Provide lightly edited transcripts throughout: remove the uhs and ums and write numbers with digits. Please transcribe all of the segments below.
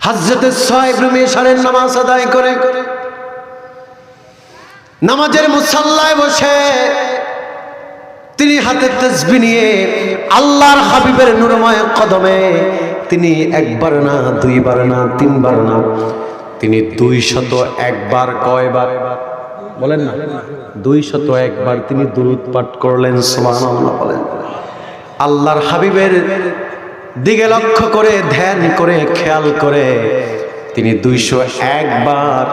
হযরত সুহাইব রুমি এশারের নামাজ আদায় করে নামাজের মুসাল্লায় বসে তিনি হাতে তাসবিহ নিয়ে আল্লাহর হাবিবের নূরময় কদমে তিনি একবার না, দুইবার না, তিনবার না, তিনি 201 বার, কয়বার বলেন না, 201 বার তিনি দুরূদ পাঠ করলেন। সুবহানাল্লাহ বলেন। আল্লাহর হাবিবের দিকে লক্ষ্য করে, ধ্যান করে, খেয়াল করে তিনি 201 বার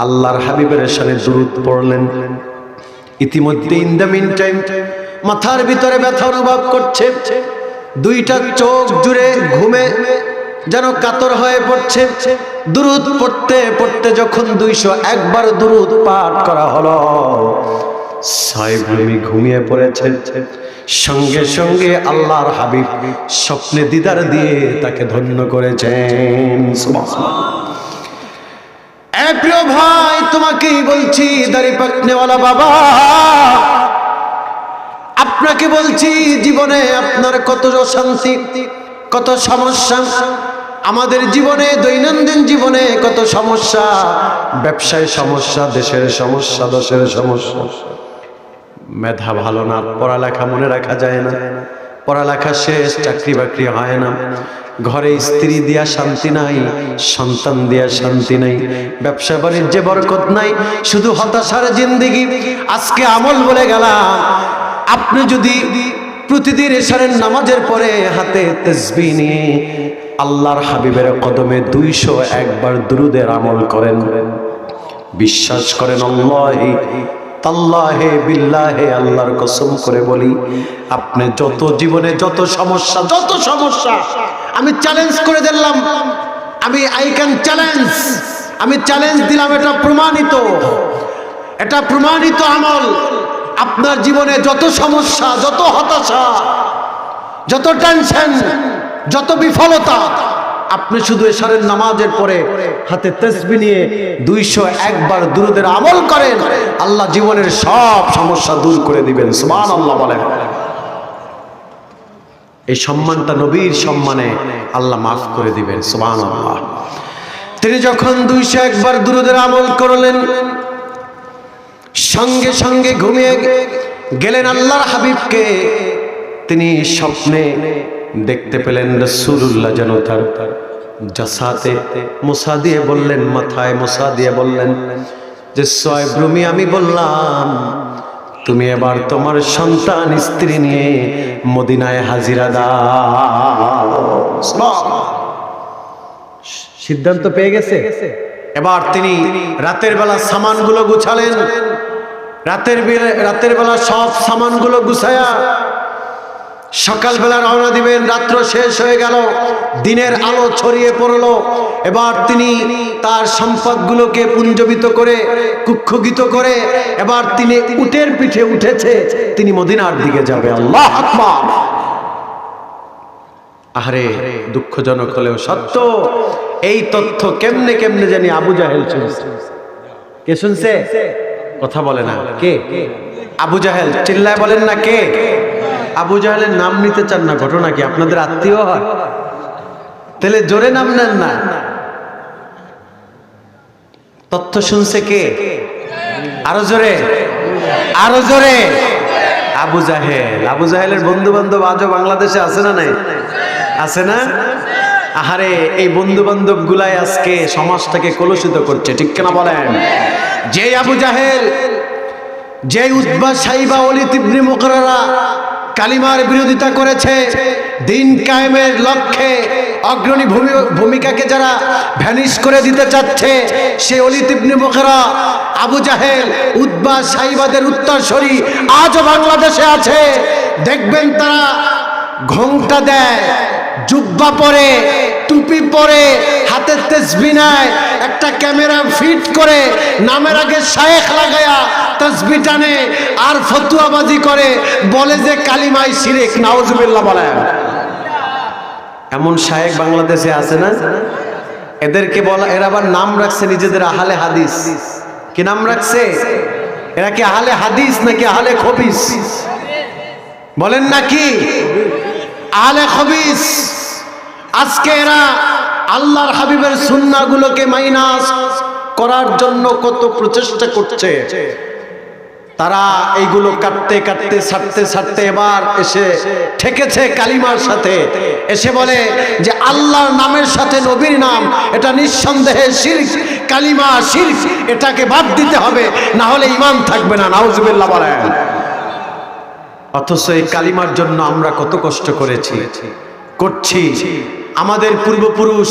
আল্লাহর হাবিবের সামনে দুরূদ পড়লেন। ইতিমধ্যে ইন দ্য মিন টাইম মাথার ভিতরে ব্যথা অনুভব করছে, দুইটা চোখ জুড়ে ঘুমে যেন কাতর হয়ে পড়ছে। দুরূদ পড়তে পড়তে যখন 201 বার দুরূদ পাঠ করা হলো, সুহাইব রুমি ঘুমিয়ে পড়েছে। সঙ্গে সঙ্গে আল্লাহর হাবিব স্বপ্নে দিদার দিয়ে তাকে ধন্য করেছেন। সুবহানাল্লাহ। এ প্রিয় ভাই, তোমাকেই বলছি দাড়ি পাকনেওয়ালা বাবা, আপনাকে বলছি জীবনে আপনার কত অশান্তি, কত সমস্যা, আমাদের জীবনে দৈনন্দিন জীবনে কত সমস্যা, ব্যবসায় সমস্যা, দেশের সমস্যা, দশের সমস্যা। মেধা ভালো না, পড়ালেখা মনে রাখা যায় না, পড়ালেখা শেষ, চাকরি বাকরি হয় না, ঘরে স্ত্রী দিয়া শান্তি নাই, সন্তান দিয়া শান্তি নাই, ব্যবসা বাণিজ্যে বরকত নাই, শুধু হতাশার জিন্দেগি। আজকে আমল বলে গেলাম, আপনি যদি প্রতিদিন এশারের নামাজের পরে হাতে তাসবিহ নিয়ে আল্লাহর হাবিবের কদমে 201 বার দুরূদের আমল করেন, বিশ্বাস করেন আল্লাহি তাল্লাহে বিল্লাহে, আল্লাহর কসম করে বলি, আপনি যত জীবনে যত সমস্যা, আমি চ্যালেঞ্জ করে দিলাম, আই ক্যান চ্যালেঞ্জ, আমি চ্যালেঞ্জ দিলাম, এটা প্রমাণিত আমল। আপনার জীবনে যত সমস্যা, যত হতাশা, যত টেনশন, যত বিফলতা, আপনি শুধু এশারের নামাজের পরে হাতে তাসবিহ নিয়ে 201 বার দুরূদের আমল করেন, আল্লাহ জীবনের সব সমস্যা দূর করে দিবেন। সুবহানাল্লাহ বলেন। এই সম্মানটা নবীর সম্মানে আল্লাহ মাফ করে দিবেন। সুবহানাল্লাহ। তিনি যখন 201 বার দুরূদের আমল করলেন, সঙ্গে সঙ্গে ঘুমিয়ে গেলেন। আল্লাহর হাবিবকে তিনি স্বপ্নে দেখতে পেলেন, রাসূলুল্লাহ যেন তার জাসাতে মুসা দিয়ে বললেন, মাথায় মুসা দিয়ে বললেন যে সুহাইব রুমি, আমি বললাম তুমি এবার তোমার সন্তান স্ত্রী নিয়ে মদিনায় হাজিরা দাও। সিদ্ধান্ত পেয়ে গেছে। এবার তিনি রাতের বেলা সামানগুলো গুছালেন, রাতের বেলা সব সামানগুলো গুছায়া সকালবেলা রওনা দিবেন। রাত্র শেষ হয়ে গেল, দিনের আলো ছড়িয়ে পড়লো। এবার তিনি তার সম্পদগুলোকে পুঞ্জবিত করে, কুক্ষিত করে, এবার তিনি উটের পিঠে উঠেছে, তিনি মদিনার দিকে যাবে। আল্লাহু আকবার। আরে দুঃখজনক হলেও সত্য, এই তথ্য কেমনে কেমনে জানি আবু জাহেল শুনছে। কে শুনছে? কথা বলে না কে? আবু জাহেল। চিল্লায় বলেন না কে? আবু জাহেলের নাম নিতে চান না, ঘটনা কি? আপনাদের আত্মীয় হয়? তাহলে জোরে নাম নেন না। তথ্য শুনছে কে? আরো জোরে, আরো জোরে। আবু জাহেল। আবু জাহেলের বন্ধু বান্ধব আজও বাংলাদেশে আছে না নাই? আছে না? আহারে, এই বন্ধু বান্ধব গুলাই আজকে সমাজটাকে কলুষিত করছে, ঠিক কিনা বলেন? যে আবু জাহেল, যে উতবা সাইবা ওয়ালিদ ইবনে মুগীরা কালিমার বিরোধিতা করেছে, দিন কায়েমের লক্ষ্যে অগ্রণী ভূমিকাকে যারা ভ্যানিশ করে দিতে চাচ্ছে, সে ওয়ালিদ ইবনে মুগীরা, আবু জাহেল, উতবা সাইবাদের উত্তরসূরি আজও বাংলাদেশে আছে। দেখবেন তারা ঘোমটা দেয়, জুব্বা পরে, টুপি পরে, হাতে তাসবিহ নেয়, একটা ক্যামেরা ফিট করে নামের আগে শায়েখ লাগায়া তাসবিহ টানে আর ফতুয়াবাজি করে, বলে যে কালিমায় শিরক। নাউজুবিল্লাহ বলেন। এমন শায়েখ বাংলাদেশে আছে না? এদেরকে বলা, এরা আবার নাম রাখছে নিজেদের আহলে হাদিস। কি নাম রাখছে? এরা কি আহলে হাদিস নাকি আহলে খবিস? বলেন নাকি? আহলে খবিস। আজকে এরা আল্লাহর হাবিবের সুন্নাহগুলোকে মাইনাস করার জন্য কত প্রচেষ্টা করছে। তারা এইগুলো কাটতে কাটতে ছাড়তে ছাড়তে এবার এসে ঠেকেছে কালিমার সাথে, এসে বলে যে আল্লাহর নামের সাথে নবীর নাম এটা নিঃসন্দেহে শিরক, কালিমা শিরক, এটাকে বাদ দিতে হবে, না হলে ঈমান থাকবে না। নাউজুবিল্লাহ বলেন। অথচ এই কালিমার জন্য আমরা কত কষ্ট করেছি, করছি। আমাদের পূর্বপুরুষ,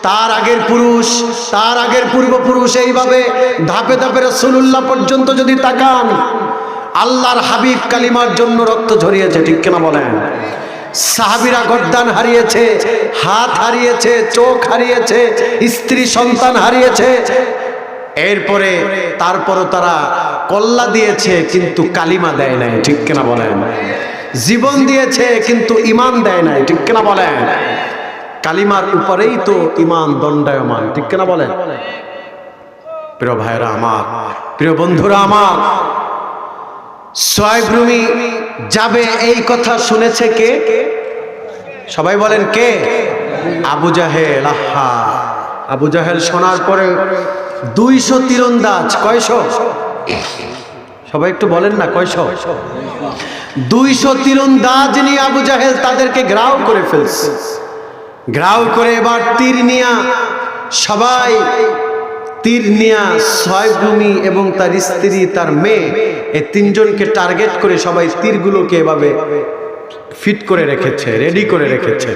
তার আগের পুরুষ, তার আগের পূর্বপুরুষ, এইভাবে ধাপে ধাপে রাসূলুল্লাহ পর্যন্ত যদি তাকান, আল্লাহর হাবিব কালিমার জন্য রক্ত ঝরিয়েছে, ঠিক কিনা বলেন? সাহাবীরা গর্দান হারিয়েছে, হাত হারিয়েছে, চোখ হারিয়েছে, স্ত্রী সন্তান হারিয়েছে। এরপরে তারপরও তারা কল্লা দিয়েছে কিন্তু কালিমা দেয় নাই, ঠিক কিনা বলেন? জীবন দিয়েছে কিন্তু ঈমান দেয় নাই, ঠিক কিনা বলেন? কালিমার উপরেই তো ঈমান দণ্ডায়মান, ঠিক কিনা বলেন? প্রিয় ভাইরা আমার, প্রিয় বন্ধুরা আমার, সুহাইব রুমি যাবে এই কথা শুনেছে কে? সবাই বলেন কে? আবু জাহেল। আহা, আবু জাহেল শোনার পরে 200 তীরন্দাজ, কয়শো? সবাই একটু বলেন না, কয়শো? 200 তীরন্দাজ নিয়ে আবু জাহেল তাদেরকে ঘেরাও করে ফেলছে। ঘেরাও করে এবার তীর নিয়া, সবাই তীর নিয়া সুহাইব রুমি এবং তার স্ত্রী, তার মেয়ে, এই তিনজনকে টার্গেট করে সবাই তীরগুলোকে এভাবে ফিট করে রেখেছে, রেডি করে রেখেছে।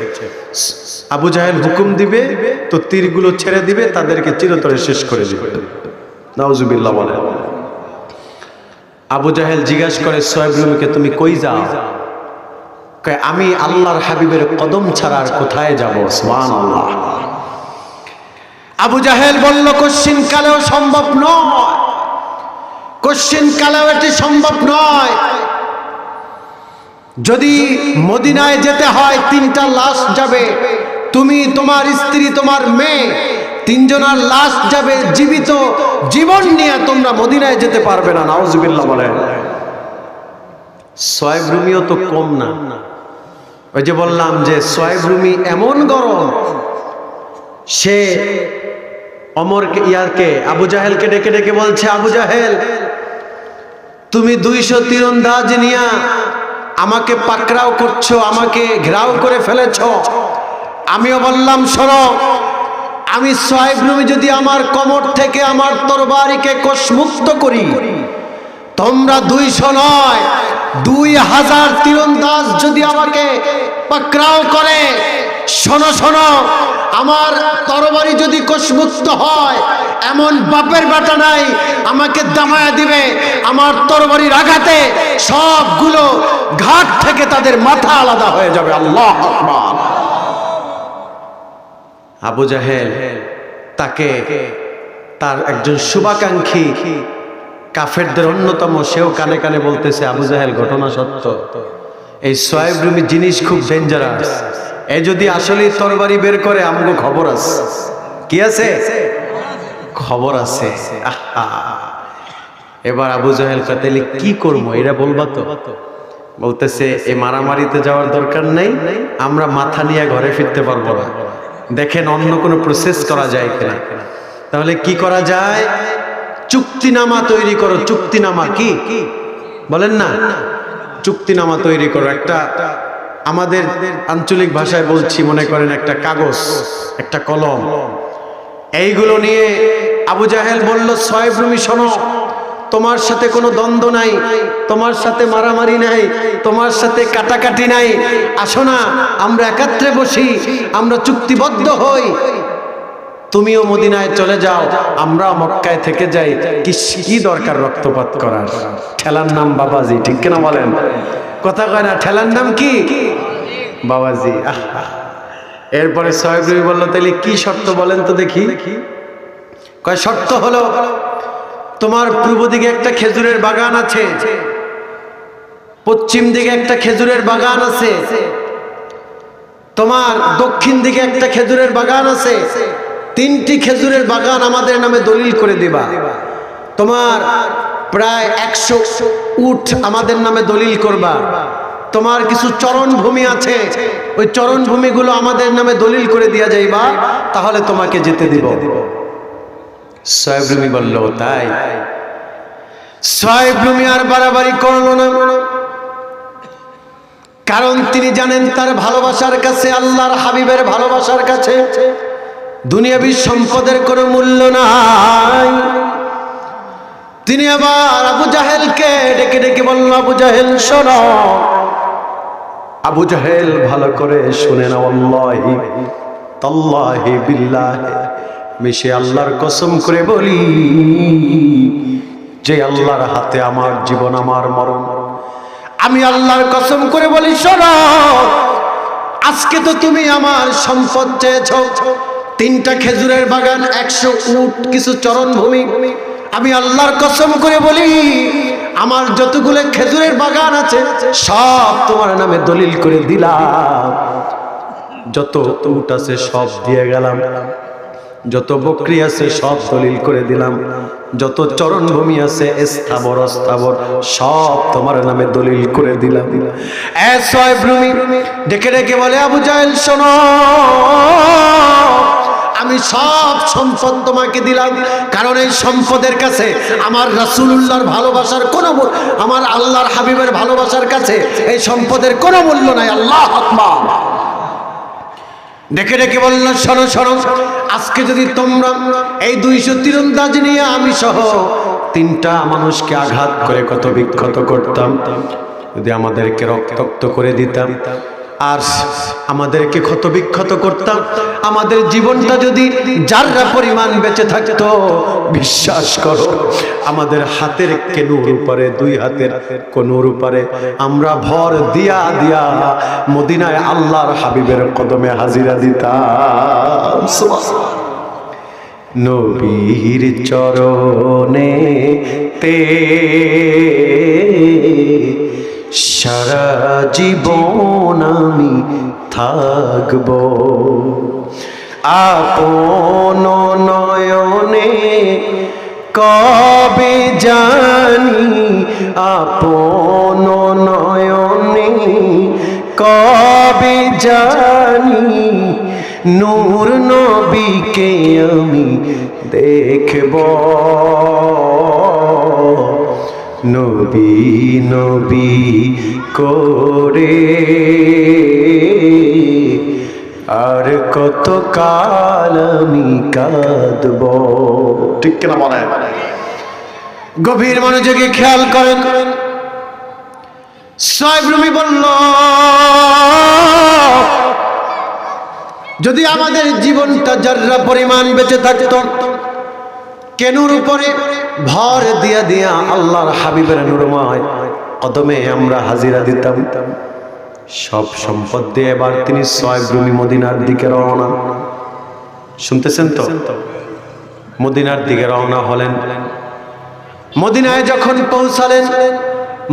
আবু জাহেল হুকুম দিবে তো তীরগুলো ছেড়ে দিবে, তাদেরকে চিরতরে শেষ করে দিবে। নাউজুবিল্লাহ বলেন। আবু জাহেল জিজ্ঞাসা করে সুহাইব রুমিকে, তুমি কই যাও? কয় আমি আল্লাহর হাবিবের কদম ছাড়া আর কোথায় যাব? সুবহানাল্লাহ। আবু জাহেল বলল, কোশ্চিন কালেও সম্ভব নয়, কোশ্চিন কালেও এটি সম্ভব নয়। যদি মদিনায় যেতে হয় 3টা লাশ যাবে, তুমি, তোমার স্ত্রী, তোমার মেয়ে, 3জনের লাশ যাবে জীবিত, জীবন নিয়ে তোমরা মদিনায় যেতে পারবে না। নাউজুবিল্লাহ বলেন। সুহাইব রুমিও তো কম না। ওই যে বললাম যে সুহাইব রুমি এমন গরম, সে আবু জাহেলকে ডেকে ডেকে বলছে, আবু জাহেল, তুমি 200 তীরন্দাজ নিয়া আমাকে পাকড়াও করছো, আমাকে ঘেরাও করে ফেলেছো। আমিও বললাম, শোনো, আমি সুহাইব রুমি যদি আমার কোমর থেকে আমার তরবারিকে কোষমুক্ত করি, তোমরা 200 নয় 2000 তীরন্দাজ যদি আমাকে পাকড়াও করে, শোনো শোনো, আমার তরবারি যদি কোষমুক্ত হয়, এমন বাপের বেটা নাই আমাকে দামায়া দিবে। আমার তরবারির আঘাতে সবগুলো ঘাট থেকে তাদের মাথা আলাদা হয়ে যাবে। আল্লাহু আকবার। আবু জাহেল তাকে, তার একজন শুভাকাঙ্ক্ষী কাফেরদের অন্যতম, সেও কানে কানে বলতেছে, আবু জাহেল, ঘটনা সত্য, এই সুহাইব রুমি জিনিস খুব ডেঞ্জারাস, এ যদি আসলে তরবারি বের করে আমাকে খবর আছে। কি আছে? খবর আছে। এবার আবু জাহেল তাহলে কি করবো, এরা বলবা তো? বলতেছে, এই মারামারিতে যাওয়ার দরকার নেই, আমরা মাথা নিয়ে ঘরে ফিরতে পারবো না, দেখেন অন্য কোনো প্রসেস করা যায় কিনা। তাহলে কি করা যায়? চুক্তিনামা তৈরি করো। চুক্তিনামা কি বলেন না? চুক্তিনামা তৈরি করো। একটা, আমাদের আঞ্চলিক ভাষায় বলছি, মনে করেন একটা কাগজ, একটা কলম, এইগুলো নিয়ে আবু জাহেল বলল, সুহাইব রুমি শোনো, তোমার সাথে কোনো দ্বন্দ্ব নাই, তোমার সাথে মারামারি নাই, তোমার সাথে কাটাকাটি নাই, আসো না আমরা একত্রে বসি, আমরা চুক্তিবদ্ধ হই, তুমিও মদিনায় চলে যাও, আমরা মক্কায় থেকে যাই, কি দরকার রক্তপাত করার? ঠেলার নাম বাবাজি, ঠিক কিনা বলেন? কথা কয় না, ঠেলার নাম কি? বাবাজি। এরপরে সুহাইব রুমি বলল, তাহলে কি শর্ত বলেন তো দেখি। কয়, শর্ত হলো, তোমার পূর্ব দিকে একটা খেজুরের বাগান আছে, পশ্চিম দিকে একটা খেজুরের বাগান আছে, তোমার দক্ষিণ দিকে একটা খেজুরের বাগান আছে, 3টি খেজুরের বাগান আমাদের নামে দলিল করে দিবা। তোমার প্রায় 100 উট আমাদের নামে দলিল করবা। তোমার কিছু চরণ ভূমি আছে, ওই চরণভূমিগুলো আমাদের নামে দলিল করে দিয়া যাইবা, তাহলে তোমাকে যেতে দিব। সোহেব রুমি বলল, তাই? সোহেব রুমি আর বাড়াবাড়ি করলো না, কারণ তিনি জানেন তার ভালোবাসার কাছে, আল্লাহর হাবিবের ভালোবাসার কাছে দুনিয়াবী সম্পদের কোনো মূল্য নাই। তিনি আবার আবু জাহেলকে ডেকে ডেকে বলল, আবু জাহেল শোনো। আবু জাহেল ভালো করে শুনে না, আল্লাহি তাল্লাহি বিল্লাহি, মিশে আল্লাহর কসম করে বলি, যে আল্লাহর হাতে আমার জীবন আমার মরণ, আমি আল্লাহর কসম করে বলি, শোনো, আজকে তো তুমি আমার সম্পদ চেয়েছো, 3টা খেজুরের বাগান, 100 উট, কিছু চরণভূমি। আমি আল্লাহর কসম করে বলি, আমার যতগুলো খেজুরের বাগান আছে সব তোমার নামে দলিল করে দিলাম, যত উট আছে সব দিয়ে গেলাম, যত বকরি আছে সব দলিল করে দিলাম, যত চরণভূমি আছে স্থাবর অস্থাবর সব তোমার নামে দলিল করে দিলাম। সোহেব রুমি ডেকে ডেকে বলে, আবু জাহেল শোনো, আমি সব সম্পদ তোমাকে দিলাম, কারণ এই সম্পদের কাছে আমার রাসূলুল্লাহর ভালোবাসার কোনো, আমার আল্লাহর হাবিবের ভালোবাসার কাছে এই সম্পদের কোনো মূল্য নাই। আল্লাহু আকবার। ডেকে ডেকে বলল, শোনো শোনো, আজকে যদি তোমরা এই 200 তীরন্দাজ নিয়ে আমি সহ 3টা মানুষকে আঘাত করে কত বিক্ষত করতাম, যদি আমাদেরকে রক্তাক্ত করে দিতাম আর আমাদেরকে ক্ষত বিক্ষত করতাম, আমাদের জীবনটা যদি যাররা পরিমাণ বেঁচে থাকতো, বিশ্বাস করো আমাদের হাতের কেনুর উপরে, 2 হাতের কোনুর উপরে আমরা ভর দিয়া দিয়া মদিনায় আল্লাহর হাবিবের কদমে হাজিরা দিতাম। নবীর চরণে তে সারা জীবন আমি থাকব, আপন নয়নে কবে জানি, আপন নয়নে কবে জানি, নূর নবীকে আমি দেখব, নবী নবী করে আর কত কাল আমি কাঁদব। ঠিক কিনা বলেন? গভীর মনোযোগে খেয়াল করেন। সোহেব রুমি বলল, যদি আমাদের জীবনটা যারা পরিমাণ বেঁচে থাকতো, কেনুর উপরে ভর দিয়া দিয়া আল্লাহর হাবিবের নূরময় কদমে আমরা হাজিরা দিতাম, সব সম্পদ দিয়ে এবার তিনি সোহেব রুমি মদিনার দিকে রওনা। শুনতেছেন তো? মদিনার দিকে রওনা হলেন। মদিনায় যখন পৌঁছালেন,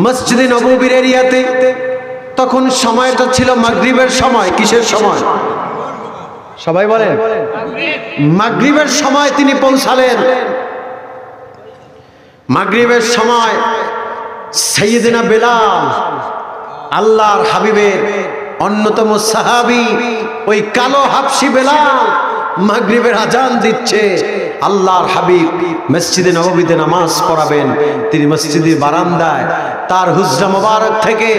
মসজিদে নববীর এরিয়াতে, তখন সময়টা ছিল মাগরিবের সময়। কিসের সময়? সবাই বলেন, মাগরিবের সময় তিনি পৌঁছালেন। মাগরিবের সময় সাইয়েদনা বেলাল, আল্লাহর হাবিবের অন্যতম সাহাবী, ওই কালো হাবশি বেলাল মাগরিবের আজান দিচ্ছে। আল্লাহর হাবিব মসজিদে নববীতে নামাজ পড়াবেন। তিনি মসজিদের বারান্দায় তার হুজরা মোবারক থেকে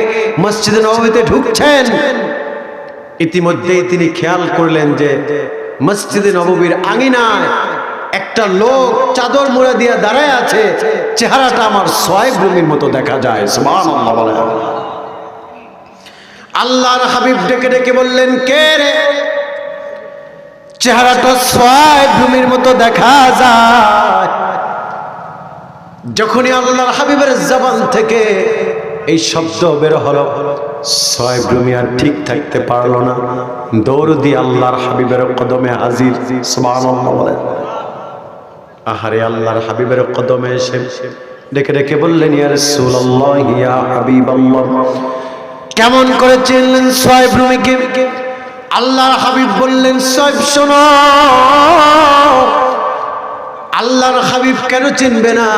মসজিদে নববীতে ঢুকছেন। ইতিমধ্যেই তিনি খেয়াল করলেন যে মসজিদে নববীর আঙিনায় একটা লোক চাদর মুড়ে দিয়ে দাঁড়ায় আছে, চেহারাটা আমার সোহেব রুমির মতো দেখা যায়। সুবহানাল্লাহ বলে। আল্লাহর হাবিব ডেকে ডেকে বললেন, কে রে? চেহারাটা সোহেব রুমির মতো দেখা যায়। যখনই আল্লাহর হাবিবের জবান থেকে এই শব্দ বের হলো, সোহেব রুমি আর ঠিক থাকতে পারলো না, দৌড় দিয়ে আল্লাহর হাবিবের কদমে হাজির। সুবহানাল্লাহ বলে। আহারে, আল্লাহর হাবিবের কদমে এসে ডেকে ডেকে বললেন, ইয়া রাসূলুল্লাহ, ইয়া হাবিবাল্লাহ। কেমন করে চিনলেন সোহেব রুমিকে? আল্লাহর হাবিব বললেন, সোহেব শোনো, আল্লাহর হাবিব কেন চিনবে না?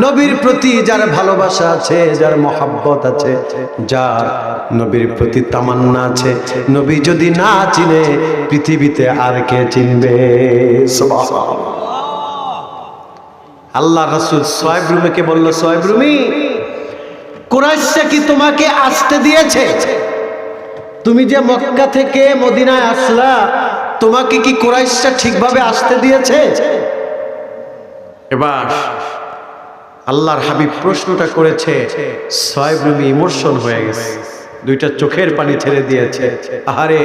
নবীর প্রতি যার ভালোবাসা আছে, যার মহব্বত আছে, যার নবীর প্রতি তামান্না আছে, নবী যদি না চিনে পৃথিবীতে আর কে চিনবে? সুবহানাল্লাহ। আল্লাহ রাসূল সোয়াইব রুমিকে বলল, সোয়াইব রুমি, কুরাইশরা কি তোমাকে আসতে দিয়েছে? তুমি যে মক্কা থেকে মদিনায় আসলা, তোমাকে কি কুরাইশরা ঠিকভাবে আসতে দিয়েছে? এবার আল্লাহর হাবিব প্রশ্নটা করেছে, সোয়াইব রুমি ইমোশন হয়ে গেছে, দুইটা চোখের পানি ছেড়ে দিয়েছে। আহারে,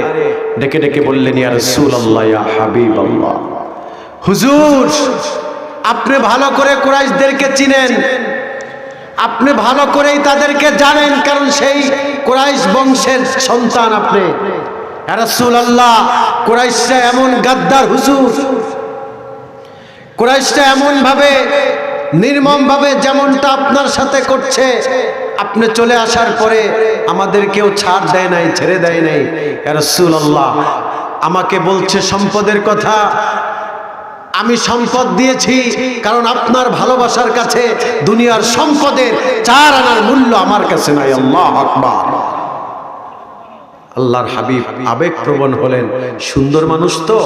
ডেকে ডেকে বললেন, ইয়া রাসূলুল্লাহ, ইয়া হাবিবাল্লাহ, হুজুর, আপনি ভালো করে কুরাইশদেরকে চিনেন, আপনি ভালো করেই তাদেরকে জানেন, কারণ সেই কুরাইশ বংশের সন্তান আপনি। ইয়া রাসূলুল্লাহ, কুরাইশরা এমন গাদ্দার হুজুর, কুরাইশরা এমন ভাবে নির্মম ভাবে যেমনটা আপনার সাথে করছে, আপনি চলে আসার পরে আমাদের কেউ ছাড় দেয় নাই, ছেড়ে দেয় নাই। ইয়া রাসূলুল্লাহ, আমাকে বলছে সম্পদের কথা, আমি সম্পদ দিয়েছি কারণ আপনার ভালোবাসার কাছে দুনিয়ার সম্পদের 4 আনার মূল্য আমার কাছে নাই। আল্লাহু আকবার। আল্লাহর হাবিব আবেগপ্রবণ হলেন। সুন্দর মানুষ তো,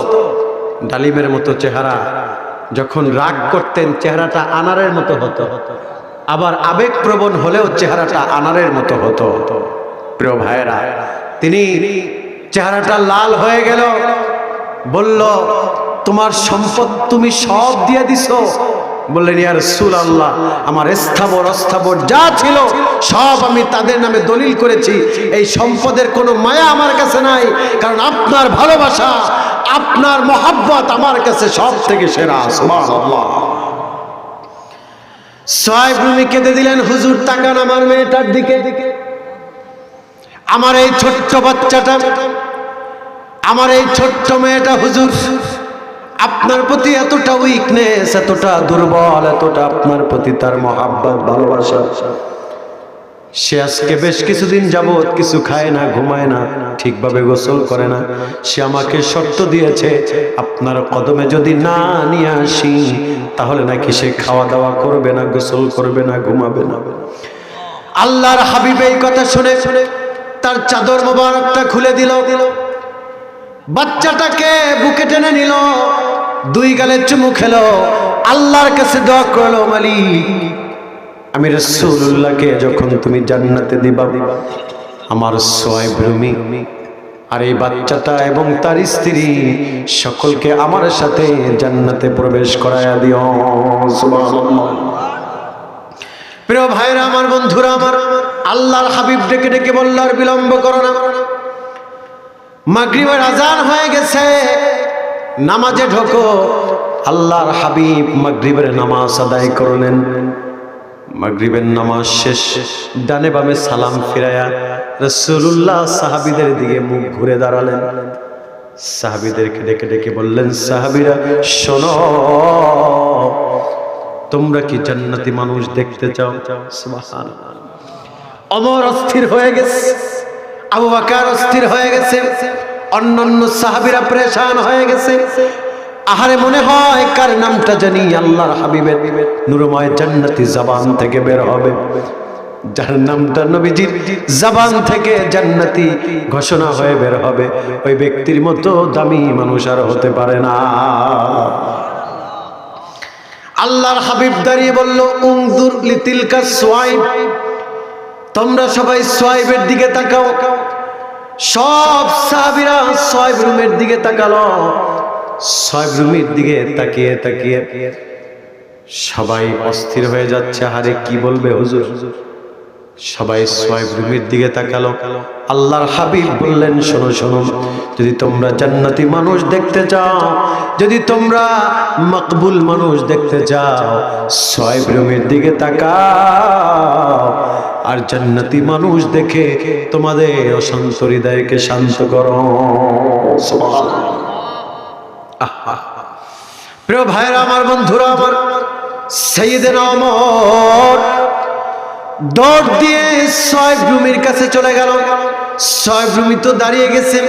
ডালিমের মতো চেহারা, যখন রাগ করতেন চেহারাটা আনারের মতো হতো, আবার আবেগপ্রবণ হলেও চেহারাটা আনারের মতো হতো। প্রিয় ভাইরা, তিনি চেহারাটা লাল হয়ে গেল, বলল, তোমার সম্পদ তুমি সব দিয়ে দিছো? বললেন, ইয়া রাসূলুল্লাহ, আমার স্থাবর অস্থাবর যা ছিল সব আমি তাদের নামে দলিল করেছি, এই সম্পদের কোনো মায়া আমার কাছে নাই, কারণ আপনার ভালোবাসা, আপনার মহব্বত আমার কাছে সব থেকে সেরা। সুবহানাল্লাহ। সোয়াইব রুমি কেঁদে দিলেন, হুজুর তাকান আমার মেয়েটার দিকে, আমার এই ছোট্ট বাচ্চাটা, আমার এই ছোট্ট মেয়েটা, হুজুর আপনার প্রতি এতটা উইকনেস, এতটা দুর্বল, এতটা আপনার প্রতি তার মহব্বত, ভালোবাসা, সে আজকে বেশ কিছুদিন যাবত কিছু খায় না, ঘুমায় না, ঠিকভাবে গোসল করে না। সে আমাকে শর্ত দিয়েছে, আপনার কদমে যদি না নিয়ে আসি তাহলে নাকি সে খাওয়া দাওয়া করবে না, গোসল করবে না, ঘুমাবে না। আল্লাহর হাবিব এই কথা শুনে তার চাদর মোবারকটা খুলে দিল, বাচ্চাটাকে বুকে টেনে নিল, 2 গালে চুমু খেলো, আল্লাহর কাছে দোয়া করলো, মালিক, আমি রাসূলুল্লাহকে যখন তুমি জান্নাতে দিবা, আমার সোয়াইব রুমি আর এই বাচ্চাটা এবং তার স্ত্রী সকলকে আমার সাথে জান্নাতে প্রবেশ করায়া দিও। সুবহানাল্লাহ। প্রিয় ভাইরা আমার, বন্ধুরা আমার, আল্লাহর হাবিব ডেকে ডেকে বলল, আর বিলম্ব করো না, মাগরিবের আজান হয়ে গেছে, নামাজে ঢোকো। আল্লাহর হাবিব মাগরিবের নামাজ আদায় করলেন। মাগরিবের নামাজ শেষ, ডানে বামে সালাম ফিরায়া রাসূলুল্লাহ সাহাবীদের দিকে মুখ ঘুরে দাঁড়ালেন। সাহাবীদেরকে ডেকে ডেকে বললেন, সাহাবীরা শোনো, তোমরা কি জান্নাতি মানুষ দেখতে চাও? সুবহানাল্লাহ। ওমর অস্থির হয়ে গেছে, আবু বকর অস্থির হয়ে গেছে, অন্যান্য সাহাবীরা পরেশান হয়ে গেছে। আহারে, মনে হয় কার নামটা জানি আল্লাহর হাবিবের নূরময় জান্নাতি জবান থেকে বের হবে, যার নামটা নবীজির জবান থেকে জান্নাতি ঘোষণা হয়ে বের হবে, ওই ব্যক্তির মতো দামি মানুষ আর হতে পারে না। আল্লাহর হাবিব দাঁড়িয়ে বলল, উনজুর লিতিলকা সোয়াইব, তোমরা সবাই সোয়াইবের দিকে তাকাও। সব সাহাবীরা সোয়াইব রুমের দিকে তাকালো। সোয়াইব রুমের দিকে তাকিয়ে তাকিয়ে সবাই অস্থির হয়ে যাচ্ছে, আরে কি বলবে হুজুর। সবাই সোয়াইব রুমের দিকে তাকালো। আল্লাহর হাবিব বললেন, শোনো শোনো, যদি তোমরা জান্নাতি মানুষ দেখতে চাও, যদি তোমরা মকবুল মানুষ দেখতে চাও, সোয়াইব রুমের দিকে তাকাও, আর জান্নাতি মানুষ দেখে তোমাদের অশান্ত হৃদয়কে শান্ত করো। সুবহানাল্লাহ। প্রিয় ভাইরা আমার, বন্ধুরা আমার, সাইয়েদনা ওমর দৌড় দিয়ে সোয়াইব রুমির কাছে চলে গেল। সোয়াইব রুমি তো দাঁড়িয়ে গেছে।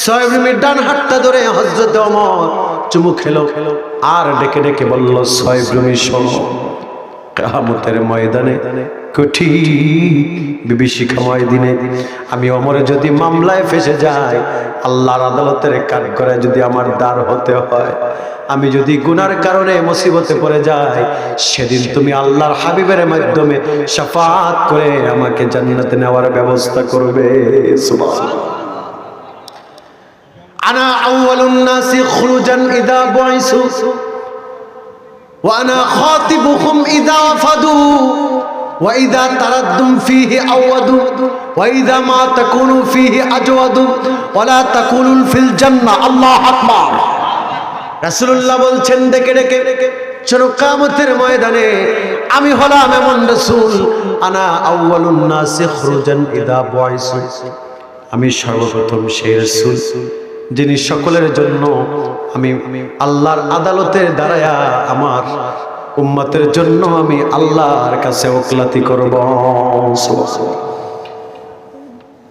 সোয়াইব রুমির ডান হাতটা ধরে হযরত ওমর চুমু খেলো আর ডেকে ডেকে বলল, সোয়াইব রুমি শোনো, কিয়ামতের ময়দানে কঠিন বিভীষিকাময় দিনে আমি ওমরে যদি মামলায় ফেসে যাই, আল্লাহর আদালতের কাঠগড়ায় যদি আমার দাঁড় হতে হয়, আমি যদি গুনার কারণে মুসিবতে পড়ে যাই, সেদিন তুমি আল্লাহর হাবিবের মাধ্যমে শাফাআত করে আমাকে জান্নাতে নেওয়ার ব্যবস্থা করবে। সুবহানাল্লাহ। আনা আউয়ালুন নাসি খুরুজান ইযা বুইসু ওয়া আনা খাতিবুহুম ইযা ফাদু ওয়া ইযা তারাদ্দুম ফীহি আওয়াদু ওয়া ইযা মা তাকুনু ফীহি আজওয়াদু ওয়া লা তাকুলুল ফিল জান্নাহ। আল্লাহু আকবার। রাসূলুল্লাহ বলছেন ডেকে ডেকে, চলো কিয়ামতের ময়দানে আমি হলাম এমন রাসূল, আনা আউয়ালুন নাসি খুরুজান ইযা বুইসু, আমি সর্বপ্রথম সেই রাসূল যিনি সকলের জন্য আমি আল্লাহর আদালতের দাঁড়ায়া আমার উম্মতের জন্য আমি আল্লাহর কাছে ওকালতি করব।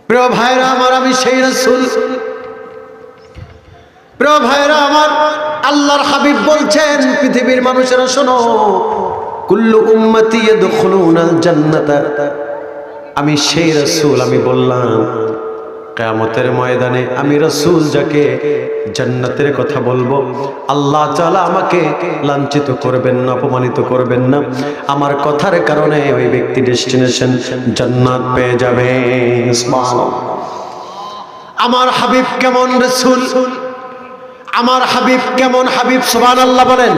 প্রিয় ভাইরা আমার, আমি সেই রাসূল। প্রিয় ভাইরা আমার, আল্লাহর হাবিব বলছেন পৃথিবীর মানুষেরা শোনো, কুল্লু উম্মতি ইয়াদখুলুনাল জান্নাতা, আমি সেই রাসূল। আমি বললাম কিয়ামতের ময়দানে আমি রাসূল যাকে জান্নাতের কথা বলবো, আল্লাহ তাআলা আমাকে লাঞ্ছিত করবেন না, অপমানিত করবেন না। আমার কথার কারণে ওই ব্যক্তি ডেস্টিনেশন জান্নাত পেয়ে যাবে। সুবহানাল্লাহ। আমার হাবিব কেমন রাসূল, আমার হাবিব কেমন হাবিব, সুবহানাল্লাহ বলেন।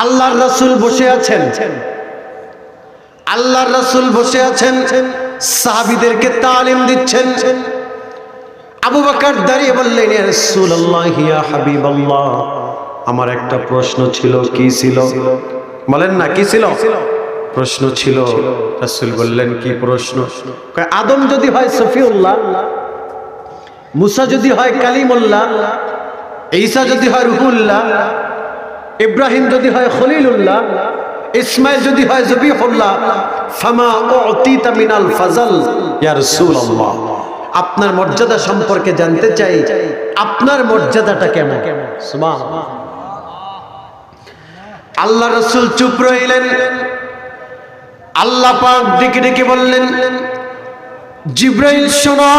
আল্লাহর রাসূল বসে আছেন, আল্লাহর রাসূল বসে আছেন, সাহাবীদেরকে তালিম দিচ্ছেন। আবু বকর দাঁড়িয়ে বললেন, ইয়া রাসূলুল্লাহ, ইয়া হাবিবাল্লাহ, আমার একটা প্রশ্ন ছিল। কি ছিল? বলেন না, কি ছিল? প্রশ্ন ছিল। রাসূল বললেন, কি প্রশ্ন? আদম যদি হয় সফিউল্লাহ, মুসা যদি হয় কালিমুল্লাহ, ঈসা যদি হয় রূহুল্লাহ, ইব্রাহিম যদি হয় খলিলুল্লাহ, ইসমাইল যদি হয় জবিহুল্লাহ, ফামা উতিতা মিনাল ফাজল ইয়া রাসূলুল্লাহ, আপনার মর্যাদা সম্পর্কে জানতে চাই, আপনার মর্যাদাটা কেমন? সুবহানাল্লাহ। আল্লাহ রাসূল চুপ রইলেন। আল্লাহ পাক ডেকে ডেকে বললেন, জিবরাইল শোনো,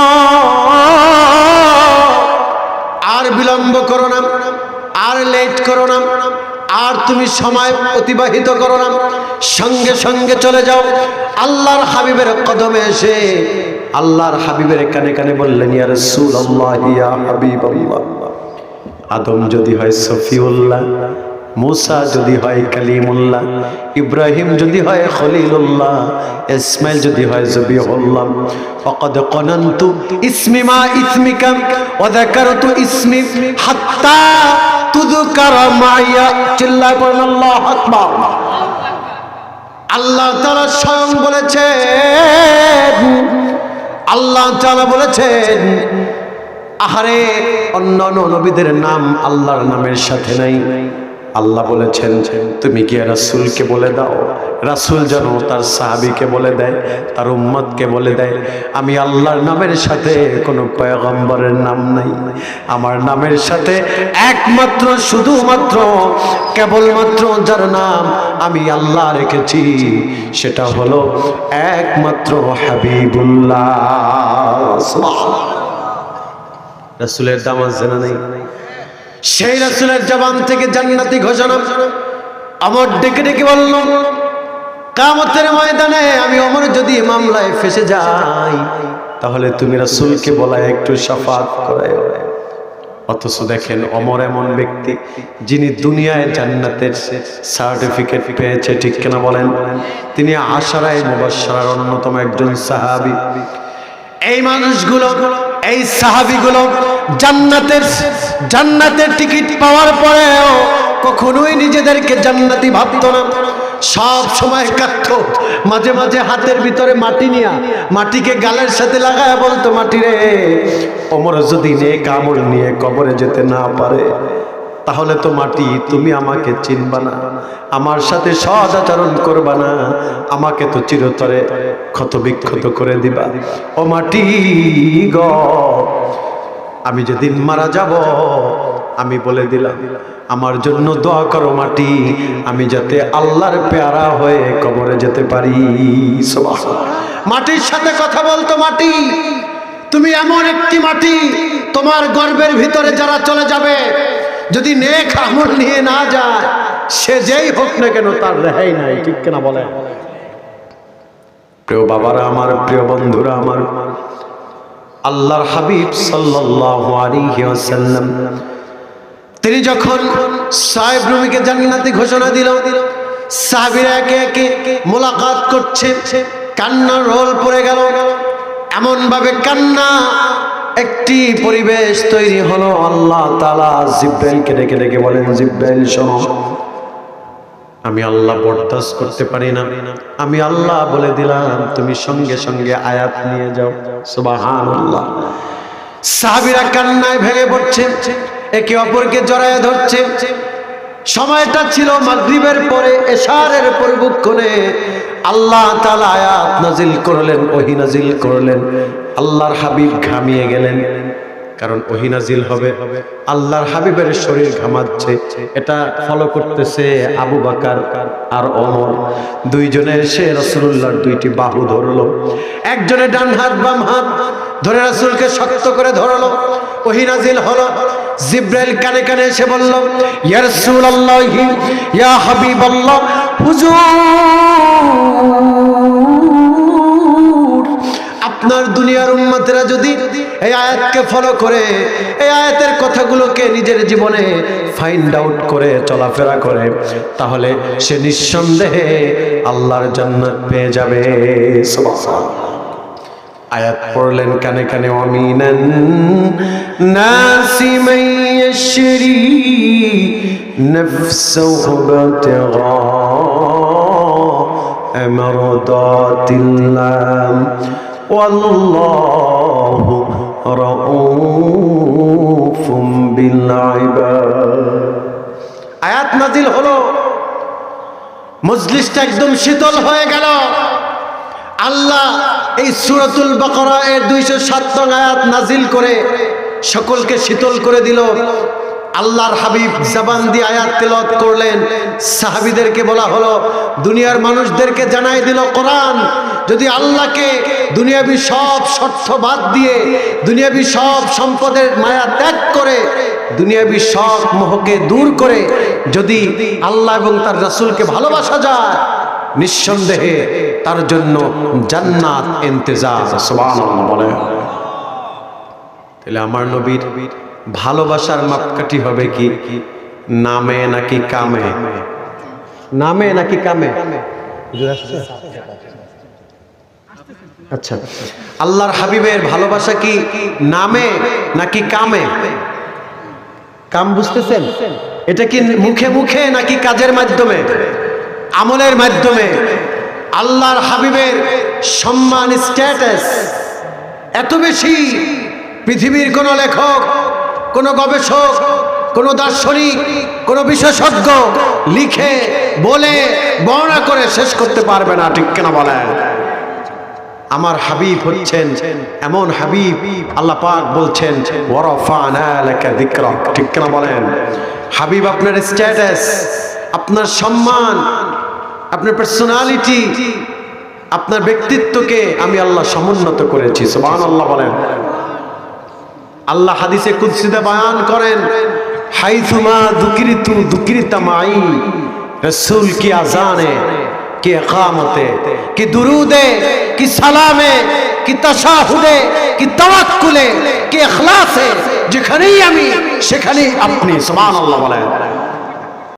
আর বিলম্ব করো না, আর লেট করো না, আর তুমি সময় অতিবাহিত করো না, সঙ্গে সঙ্গে চলে যাও আল্লাহর হাবিবের কদমে এসে আল্লাহর হাবিবের কানে কানে বললেন, ইয়া রাসূলুল্লাহ, ইয়া হাবিবাল্লাহ, আদম যদি হয় সফিউল্লাহ, মুসা যদি হয় কালিমুল্লাহ, ইব্রাহিম যদি হয় খলিলুল্লাহ, ইসমাইল যদি হয় জবিহুল্লাহ, ফাকাদ কানানতু ইসমি মা ইসমিকা ওয়া যাকারতু ইসমি হাত্তা তুযকারা মাইয়া। চিল্লায় পড়েন আল্লাহু আকবার। আল্লাহ তাআলা স্বয়ং বলেছেন, আল্লাহ তাআলা বলেছেন, আহারে অন্যান্য নবীদের নাম আল্লাহর নামের সাথে নাই। আল্লাহ বলেছেন, তুমি কি রাসূলকে বলে দাও, রাসূল যেন তার সাহাবীকে বলে দেয়, তার উম্মতকে বলে দেয়, আমি আল্লাহর নামের সাথে কোনো পয়গম্বরের নাম নাই। আমার নামের সাথে একমাত্র শুধুমাত্র কেবলমাত্র যার নাম আমি আল্লাহ রেখেছি, সেটা হলো একমাত্র হাবিবুল্লাহ। সুবহানাল্লাহ। রাসূলের দাম আছে না নাই? সেই রাসূলের জবান থেকে জান্নাতি ঘোষণা আমার ডেকে ডেকে বলল, কিয়ামতের ময়দানে আমি ওমর যদি মামলায় ফেসে যাই, তাহলে তুমি রাসূলকে বলা একটু শাফাআত করায়ো। অথচ দেখেন, ওমর এমন ব্যক্তি যিনি দুনিয়ায় জান্নাতের সার্টিফিকেট পেয়েছে, ঠিক কিনা বলেন? তিনি আশারায়ে মুবাশশারার অন্যতম একজন সাহাবী। এই মানুষগুলো, এই সাহাবীগুলো জান্নাতের টিকিট পাওয়ার পরেও কখনোই নিজেদেরকে জান্নাতি ভাবতো না। সব সময় কাঁদতো, মাঝে মাঝে হাতের ভিতরে মাটি নিয়ে মাটিকে গালের সাথে লাগায় বলতো, মাটি রে, ওমর যদি নেক আমল নিয়ে কবরে যেতে না পারে, তাহলে তো মাটি তুমি আমাকে চিনবা না, আমার সাথে সৎ আচরণ করবা না, আমাকে তো চিরতরে ক্ষত বিক্ষত করে দিবা। ও মাটি গো, আমি যেদিন মারা যাব, আমি বলে দিলাম আমার জন্য দোয়া করো মাটি, আমি যাতে আল্লাহর পেয়ারা হয়ে কবরে যেতে পারি। সুবহানাল্লাহ। মাটির সাথে কথা বলতো, মাটি তুমি এমন একটি মাটি, তোমার গর্ভের ভিতরে যারা চলে যাবে যদি নেক আমল নিয়ে না যায়, সে যেই হোক না কেন তার রেহাই নাই। ঠিক কিনা বলে? প্রিয় বাবারা আমার, প্রিয় বন্ধুরা আমার, আল্লাহর হাবিব সাল্লাল্লাহু আলাইহি ওয়াসাল্লাম তিনি যখন সাহেব রুমিকে জান্নাতি ঘোষণা দিল, সাহাবীরা একে একে মোলাকাত করছে, কান্নার রোল পড়ে গেল। এমন ভাবে কান্না, একটি পরিবেশ তৈরি হলো। আল্লাহ তাআলা জিব্রাইলকে ডেকে ডেকে বলেন, জিব্রাইল শোনো, আমি আল্লাহ বরদাস্ত করতে পারি না, আমি আল্লাহ বলে দিলাম তুমি সঙ্গে সঙ্গে আয়াত নিয়ে যাও। সুবহানাল্লাহ। সাহাবীরা কান্নায় ভেঙে পড়ছে, একে অপরকে জড়ায় ধরছে। সময়টা ছিল মাগরিবের পরে, এশারের পূর্বক্ষণে আল্লাহ তাআলা আয়াত নাজিল করলেন, ওহী নাজিল করলেন। আল্লাহর হাবিব ঘামিয়ে গেলেন, কারণ ওহী নাজিল হবে, আল্লাহর হাবিবের শরীর ঘামাচ্ছে। এটা ফলো করতেছে আবু বকর আর ওমর। দুইজনে এসে রাসূলুল্লাহর দুইটি বাহু ধরলো, একজনে ডান হাত বাম হাত ধরে রাসূলকে শক্ত করে ধরলো। ওহী নাজিল হলো। জিব্রাইল কানে কানে এসে বলল, ইয়া রাসূলুল্লাহ, ইয়া হাবিবাল্লাহ, হুজুর আপনার দুনিয়ার উম্মতেরা যদি এই আয়াতকে ফলো করে, এই আয়াতের কথাগুলোকে নিজের জীবনে ফাইন্ড আউট করে চলাফেরা করে, তাহলে সে নিঃসন্দেহে আল্লাহর জান্নাত পেয়ে যাবে। সুবহানাল্লাহ। আয়াত পড়লেন কানে কানে, আমিনান নাসি মান ইয়াশরি নাফসাহু বিতিগা মারদাতিল্লাহ ওয়াল্লাহু রাউফুম বিল ইবাদ। আয়াত নাজিল হলো, মজলিসটা একদম শীতল হয়ে গেল। আল্লাহ এই সূরাতুল বাকারা এর 207 নং আয়াত নাজিল করে সকলকে শীতল করে দিল। আল্লাহর হাবিব জবান দিয়ে আয়াত তেলাওয়াত করলেন। সাহাবীদেরকে বলা হলো, দুনিয়ার মানুষদেরকে জানাই দিল কোরআন, যদি আল্লাহকে দুনিয়াবি সব শর্ত বাদ দিয়ে, দুনিয়াবি সব সম্পদের মায়া ত্যাগ করে, দুনিয়াবি সব মোহকে দূর করে যদি আল্লাহ এবং তার রাসূলকে ভালোবাসা যায়, নিঃসন্দেহে তার জন্য জান্নাত ইন্তজার। সুবহানাল্লাহ বলে। তাহলে আমার নবীর ভালোবাসার মাপকাঠি হবে কি? নামে নাকি কামে? নামে নাকি কামে? আচ্ছা, আল্লাহর হাবিবের ভালোবাসা কি নামে নাকি কামে? কাম বুঝতেছেন? এটা কি মুখে মুখে নাকি কাজের মাধ্যমে, আমলের মাধ্যমে? আল্লাহর হাবিবের সম্মান, স্ট্যাটাস এত বেশি, পৃথিবীর কোন লেখক, কোন গবেষক, কোন দার্শনিক, কোন বিশেষজ্ঞ লিখে বলে বর্ণনা করে শেষ করতে পারবে না। ঠিক কিনা বলেন? আমার হাবিব হচ্ছেন এমন হাবিব, আল্লাহ পাক বলছেন ওয়ারাফা'না লাকা যিকরাক। ঠিক কিনা বলেন? হাবিব আপনার স্ট্যাটাস, আপনার সম্মান, আপনার পার্সোনালিটি, আপনার ব্যক্তিত্বকে আমি আল্লাহ সমুন্নত করেছি। সুবহানাল্লাহ বলেন। আল্লাহ হাদিসে কুদসিতে বয়ান করেন, হাইথুমা যুকিরতু যুকিরতা মাই। রাসূল কি আযানে, কি ইকামতে, কি দুরুদে, কি সালামে, কি তাশাহুদে, কি তাওয়াক্কুলে, কি ইখলাসে, যেখানেই আমি সেখানেই আপনি। সুবহানাল্লাহ বলেন।